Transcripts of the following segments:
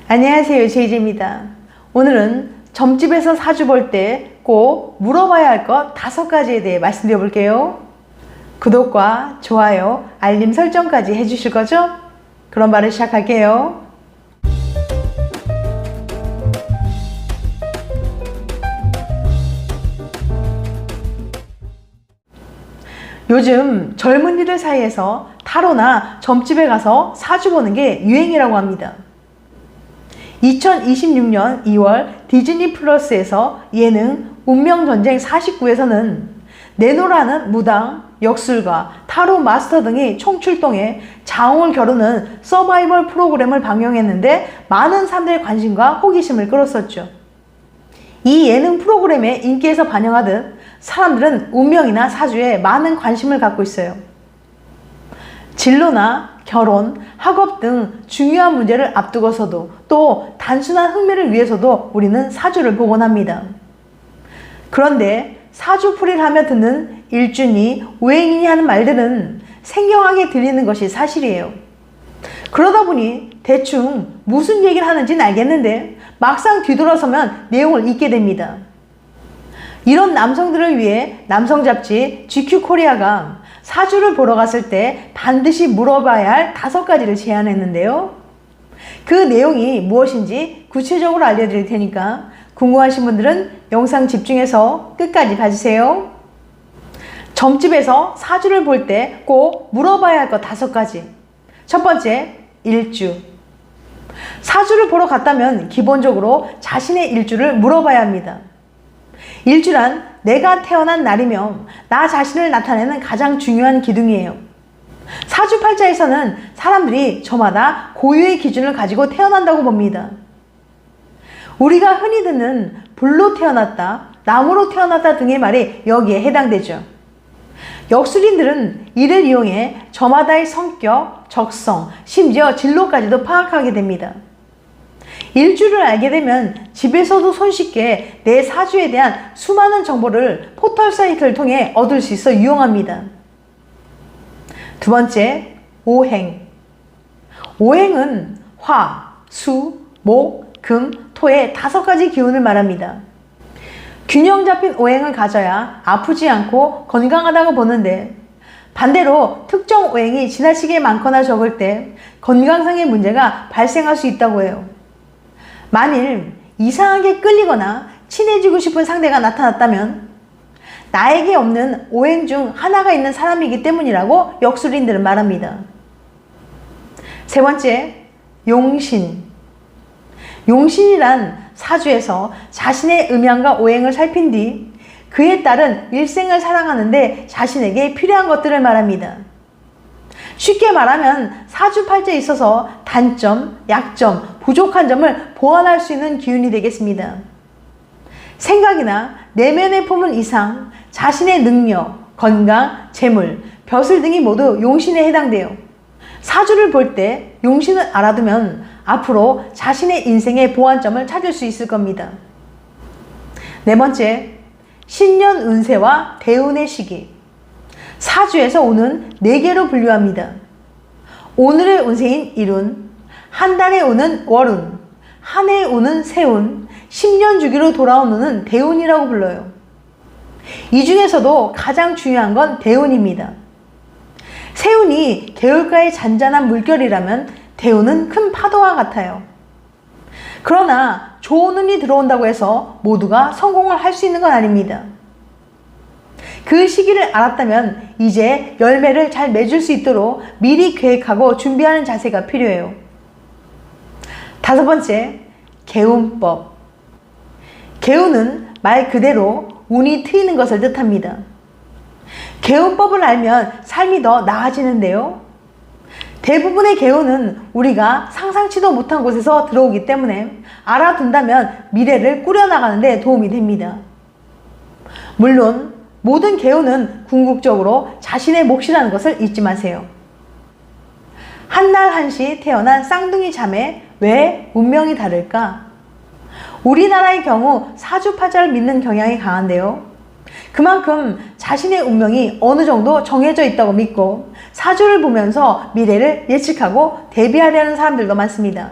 안녕하세요, 제이제입니다. 오늘은 점집에서 사주 볼 때 꼭 물어봐야 할 것 5가지에 대해 말씀드려 볼게요. 구독과 좋아요, 알림 설정까지 해주실 거죠? 그럼 바로 시작할게요. 요즘 젊은이들 사이에서 타로나 점집에 가서 사주 보는 게 유행이라고 합니다. 2026년 2월 디즈니 플러스에서 예능 운명전쟁 49에서는 내노라는 무당, 역술가, 타로 마스터 등이 총출동해 장을 겨루는 서바이벌 프로그램을 방영했는데 많은 사람들의 관심과 호기심을 끌었었죠. 이 예능 프로그램의 인기에서 반영하듯 사람들은 운명이나 사주에 많은 관심을 갖고 있어요. 진로나 결혼, 학업 등 중요한 문제를 앞두고서도 또 단순한 흥미를 위해서도 우리는 사주를 보곤 합니다. 그런데 사주풀이를 하며 듣는 일준이, 오행이니 하는 말들은 생경하게 들리는 것이 사실이에요. 그러다 보니 대충 무슨 얘기를 하는지는 알겠는데 막상 뒤돌아서면 내용을 잊게 됩니다. 이런 남성들을 위해 남성 잡지 GQ 코리아가 사주를 보러 갔을 때 반드시 물어봐야 할 5가지를 제안했는데요. 그 내용이 무엇인지 구체적으로 알려드릴 테니까 궁금하신 분들은 영상 집중해서 끝까지 봐주세요. 점집에서 사주를 볼 때 꼭 물어봐야 할 것 5가지. 첫 번째, 일주. 사주를 보러 갔다면 기본적으로 자신의 일주를 물어봐야 합니다. 일주란 내가 태어난 날이며 나 자신을 나타내는 가장 중요한 기둥이에요. 사주팔자에서는 사람들이 저마다 고유의 기준을 가지고 태어난다고 봅니다. 우리가 흔히 듣는 불로 태어났다, 나무로 태어났다 등의 말이 여기에 해당되죠. 역술인들은 이를 이용해 저마다의 성격, 적성, 심지어 진로까지도 파악하게 됩니다. 일주를 알게 되면 집에서도 손쉽게 내 사주에 대한 수많은 정보를 포털 사이트를 통해 얻을 수 있어 유용합니다. 두 번째, 오행. 오행은 화, 수, 목, 금, 토의 5가지 기운을 말합니다. 균형 잡힌 오행을 가져야 아프지 않고 건강하다고 보는데 반대로 특정 오행이 지나치게 많거나 적을 때 건강상의 문제가 발생할 수 있다고 해요. 만일 이상하게 끌리거나 친해지고 싶은 상대가 나타났다면 나에게 없는 오행 중 하나가 있는 사람이기 때문이라고 역술인들은 말합니다. 세 번째, 용신. 용신이란 사주에서 자신의 음양과 오행을 살핀 뒤 그에 따른 일생을 살아가는데 자신에게 필요한 것들을 말합니다. 쉽게 말하면 사주팔자에 있어서 단점, 약점, 부족한 점을 보완할 수 있는 기운이 되겠습니다. 생각이나 내면에 품은 이상, 자신의 능력, 건강, 재물, 벼슬 등이 모두 용신에 해당돼요. 사주를 볼 때 용신을 알아두면 앞으로 자신의 인생의 보완점을 찾을 수 있을 겁니다. 네 번째, 신년 운세와 대운의 시기. 사주에서 오는 4개로 분류합니다. 오늘의 운세인 일운, 한 달의 운은 월운, 한 해의 운은 세운, 10년 주기로 돌아온 운은 대운이라고 불러요. 이 중에서도 가장 중요한 건 대운입니다. 세운이 개울가의 잔잔한 물결이라면 대운은 큰 파도와 같아요. 그러나 좋은 운이 들어온다고 해서 모두가 성공을 할 수 있는 건 아닙니다. 그 시기를 알았다면 이제 열매를 잘 맺을 수 있도록 미리 계획하고 준비하는 자세가 필요해요. 5번째, 개운법. 개운은 말 그대로 운이 트이는 것을 뜻합니다. 개운법을 알면 삶이 더 나아지는데요. 대부분의 개운은 우리가 상상치도 못한 곳에서 들어오기 때문에 알아둔다면 미래를 꾸려나가는 데 도움이 됩니다. 물론 모든 개운은 궁극적으로 자신의 몫이라는 것을 잊지 마세요. 한날 한시 태어난 쌍둥이 자매, 왜 운명이 다를까? 우리나라의 경우 사주팔자를 믿는 경향이 강한데요. 그만큼 자신의 운명이 어느 정도 정해져 있다고 믿고 사주를 보면서 미래를 예측하고 대비하려는 사람들도 많습니다.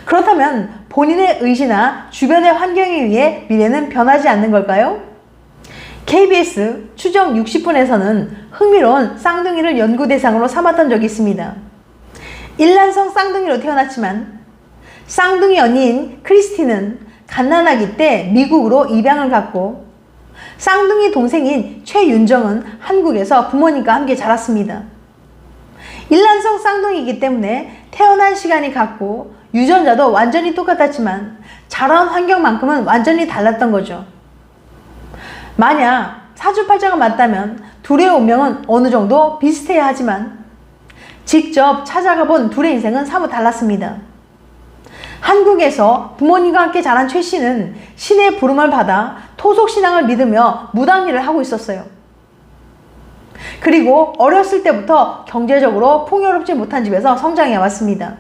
그렇다면 본인의 의지나 주변의 환경에 의해 미래는 변하지 않는 걸까요? KBS 추정 60분에서는 흥미로운 쌍둥이를 연구 대상으로 삼았던 적이 있습니다. 일란성 쌍둥이로 태어났지만 쌍둥이 언니인 크리스티는 갓난아기 때 미국으로 입양을 갔고, 쌍둥이 동생인 최윤정은 한국에서 부모님과 함께 자랐습니다. 일란성 쌍둥이이기 때문에 태어난 시간이 같고 유전자도 완전히 똑같았지만 자라온 환경만큼은 완전히 달랐던 거죠. 만약 사주팔자가 맞다면 둘의 운명은 어느 정도 비슷해야 하지만 직접 찾아가 본 둘의 인생은 사뭇 달랐습니다. 한국에서 부모님과 함께 자란 최 씨는 신의 부름을 받아 토속신앙을 믿으며 무당일을 하고 있었어요. 그리고 어렸을 때부터 경제적으로 풍요롭지 못한 집에서 성장해 왔습니다.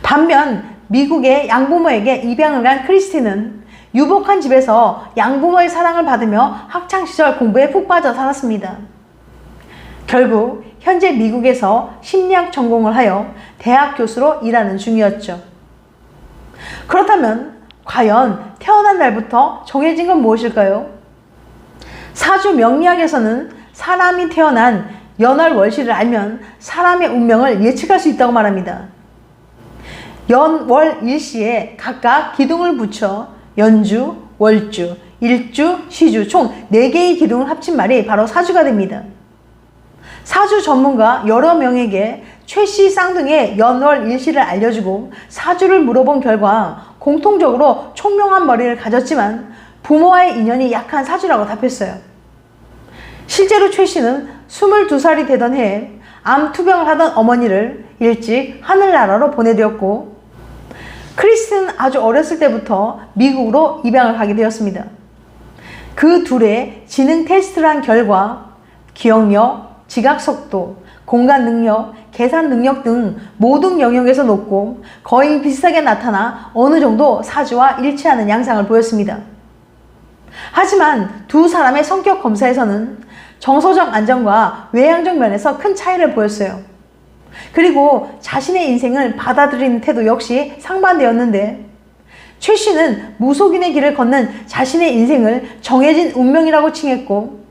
반면 미국의 양부모에게 입양을 간 크리스티는 유복한 집에서 양부모의 사랑을 받으며 학창시절 공부에 푹 빠져 살았습니다. 결국 현재 미국에서 심리학 전공을 하여 대학 교수로 일하는 중이었죠. 그렇다면 과연 태어난 날부터 정해진 건 무엇일까요? 사주 명리학에서는 사람이 태어난 연월월시를 알면 사람의 운명을 예측할 수 있다고 말합니다. 연월일시에 각각 기둥을 붙여 연주, 월주, 일주, 시주 총 4개의 기둥을 합친 말이 바로 사주가 됩니다. 사주 전문가 여러 명에게 최씨 쌍둥이의 연월일시를 알려주고 사주를 물어본 결과 공통적으로 총명한 머리를 가졌지만 부모와의 인연이 약한 사주라고 답했어요. 실제로 최씨는 22살이 되던 해에 암 투병을 하던 어머니를 일찍 하늘나라로 보내되었고, 크리스는 아주 어렸을 때부터 미국으로 입양을 가게 되었습니다. 그 둘의 지능 테스트를 한 결과 기억력, 지각속도, 공간 능력, 계산 능력 등 모든 영역에서 높고 거의 비슷하게 나타나 어느 정도 사주와 일치하는 양상을 보였습니다. 하지만 두 사람의 성격 검사에서는 정서적 안정과 외향적 면에서 큰 차이를 보였어요. 그리고 자신의 인생을 받아들이는 태도 역시 상반되었는데, 최 씨는 무속인의 길을 걷는 자신의 인생을 정해진 운명이라고 칭했고,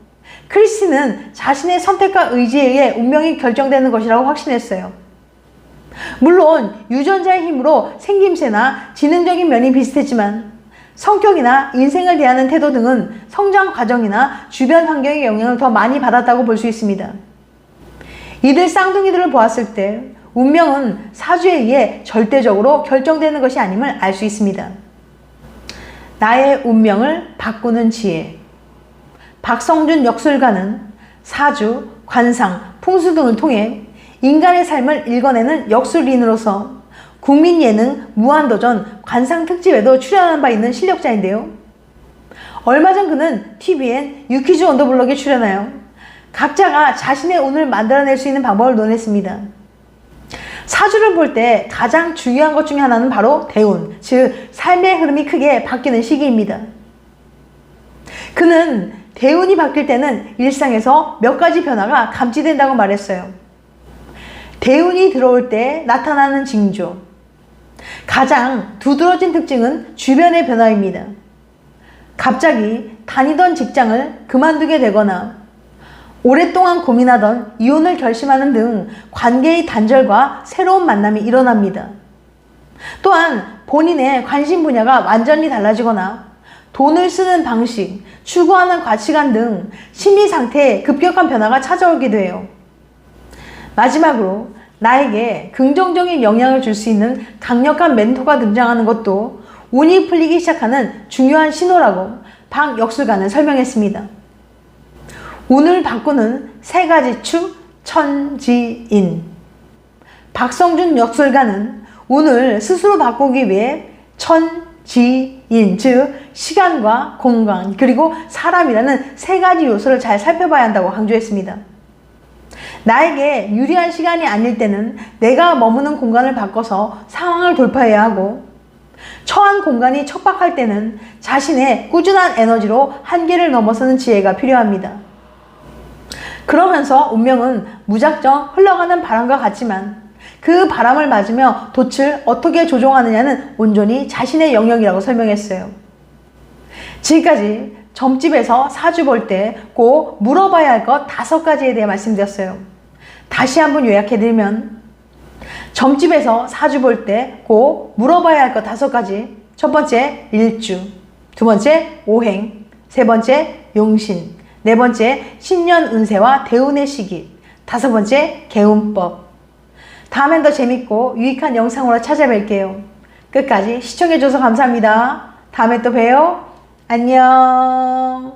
크리스는 자신의 선택과 의지에 의해 운명이 결정되는 것이라고 확신했어요. 물론 유전자의 힘으로 생김새나 지능적인 면이 비슷했지만 성격이나 인생을 대하는 태도 등은 성장 과정이나 주변 환경의 영향을 더 많이 받았다고 볼 수 있습니다. 이들 쌍둥이들을 보았을 때 운명은 사주에 의해 절대적으로 결정되는 것이 아님을 알 수 있습니다. 나의 운명을 바꾸는 지혜. 박성준 역술가는 사주, 관상, 풍수 등을 통해 인간의 삶을 읽어내는 역술인으로서 국민예능 무한도전 관상 특집에도 출연한 바 있는 실력자인데요. 얼마 전 그는 TVN 유퀴즈 언더블럭에 출연하여 각자가 자신의 운을 만들어낼 수 있는 방법을 논했습니다. 사주를 볼 때 가장 중요한 것 중에 하나는 바로 대운, 즉 삶의 흐름이 크게 바뀌는 시기입니다. 그는 대운이 바뀔 때는 일상에서 몇 가지 변화가 감지된다고 말했어요. 대운이 들어올 때 나타나는 징조. 가장 두드러진 특징은 주변의 변화입니다. 갑자기 다니던 직장을 그만두게 되거나 오랫동안 고민하던 이혼을 결심하는 등 관계의 단절과 새로운 만남이 일어납니다. 또한 본인의 관심 분야가 완전히 달라지거나 돈을 쓰는 방식, 추구하는 가치관 등 심리 상태에 급격한 변화가 찾아오기도 해요. 마지막으로 나에게 긍정적인 영향을 줄 수 있는 강력한 멘토가 등장하는 것도 운이 풀리기 시작하는 중요한 신호라고 박 역술가는 설명했습니다. 운을 바꾸는 3가지 축, 천지인. 박성준 역술가는 운을 스스로 바꾸기 위해 천지인, 즉 시간과 공간 그리고 사람이라는 3가지 요소를 잘 살펴봐야 한다고 강조했습니다. 나에게 유리한 시간이 아닐 때는 내가 머무는 공간을 바꿔서 상황을 돌파해야 하고, 처한 공간이 척박할 때는 자신의 꾸준한 에너지로 한계를 넘어서는 지혜가 필요합니다. 그러면서 운명은 무작정 흘러가는 바람과 같지만 그 바람을 맞으며 돛을 어떻게 조종하느냐는 온전히 자신의 영역이라고 설명했어요. 지금까지 점집에서 사주 볼 때 꼭 물어봐야 할 것 5가지에 대해 말씀드렸어요. 다시 한번 요약해드리면 점집에서 사주 볼 때 꼭 물어봐야 할 것 5가지. 첫 번째, 일주. 두 번째, 오행. 세 번째, 용신. 네 번째, 신년 운세와 대운의 시기. 5번째, 개운법. 다음엔 더 재밌고 유익한 영상으로 찾아뵐게요. 끝까지 시청해줘서 감사합니다. 다음에 또 봬요. 안녕.